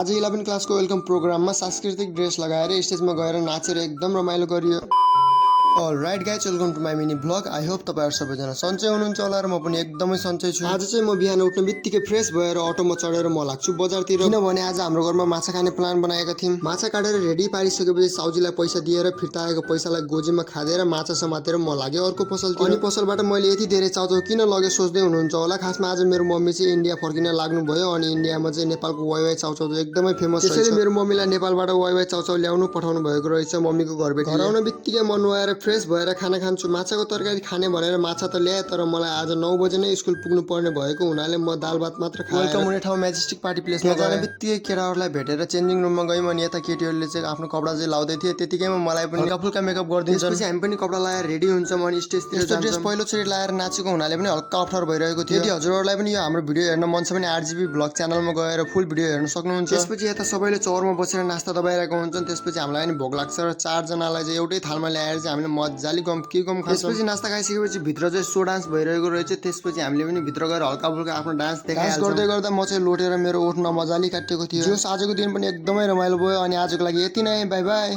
आज 11 क्लासको वेलकम प्रोग्राममा सांस्कृतिक ड्रेस लगाएर स्टेजमा गएर नाचेर एकदम रमाइलो गरियो। Alright guys, welcome to my mini blog. I hope तपाईँहरू सबैजना सन्चै हुनुहुन्छ होला र म पनि एकदमै सन्चै छु। आज चाहिँ म बिहान उठ्ने बित्तिकै फ्रेस भएर अटोमा चढेर म लाग्छु बजारतिर, किनभने आज हाम्रो घरमा माछा खाने प्लान बनाएका थियौँ। माछा काटेर रेडी पारिसकेपछि साउजीलाई पैसा दिएर फिर्ता आएको पैसालाई गोजीमा खाँदेर माछा समातेर म लागेँ अर्को पसलतिर। अनि पसलबाट मैले यति धेरै चाउचाउ किन लगे सोच्दै हुनुहुन्छ होला। खासमा आज मेरो मम्मी चाहिँ इन्डिया फर्किन लाग्नु भयो अनि इन्डियामा चाहिँ नेपालको वाइवाई चाउचाउ एकदमै फेमस छ। त्यसैले मेरो मम्मीलाई नेपालबाट वाइवाई चाउचाउ ल्याउनु पठाउनु भएको रहेछ मम्मीको घरबेटी। घर आउन बित्तिकै म नुहाएर फ्रेस भएर खाना खान्छु। माछाको तरकारी खाने भनेर माछा त ल्याए, तर मलाई आज 9 बजे नै स्कुल पुग्नु पर्ने भएको हुनाले म दाल भात मात्र खाएँ। वेलकम हुने ठाउँ मेजेस्टिक पार्टी प्लेसमा जाने बित्तिकै केटाहरूलाई भेटेर चेन्जिङ रुममा गयौँ अनि यता केटीहरूले चाहिँ आफ्नो कपडा चाहिँ लाउँदै थिए। त्यतिकैमा मलाई पनि हल्का फुल्का मेकअप गरिदिन्छ। त्यसपछि हामी पनि कपडा लाएर रेडी हुन्छौँ अनि स्टेजतिर जान्छौँ। ड्रेस पहिलोचोटि लाएर नाचेको हुनाले पनि हल्का अप्ठ्यारो भइरहेको थियो। यदि हजुरहरूलाई पनि यो हाम्रो भिडियो हेर्न मन छ भने आरजीबी ब्लग च्यानलमा गएर फुल भिडियो हेर्न सक्नुहुन्छ। त्यसपछि यता सबैले चौरमा बसेर नास्ता दबाइरहेको हुन्छन्। त्यसपछि हामीलाई पनि भोक लाग्छ र 4 जनालाई चाहिँ एउटै थालमा ल्याएर चाहिँ हामीले मजाले गम खान्छौँ। त्यसपछि नास्ता खाइसकेपछि भित्र चाहिँ सो डान्स भइरहेको रहेछ। त्यसपछि हामीले पनि भित्र गएर हल्का फुल्का आफ्नो डान्स देखाइहाल्छौँ। गर्दै गर्दा म चाहिँ लोटेर मेरो ओठ नमजाले काटिएको थियो। जो आजको दिन पनि एकदमै रमाइलो भयो अनि आजको लागि यति नै, बाई बाई।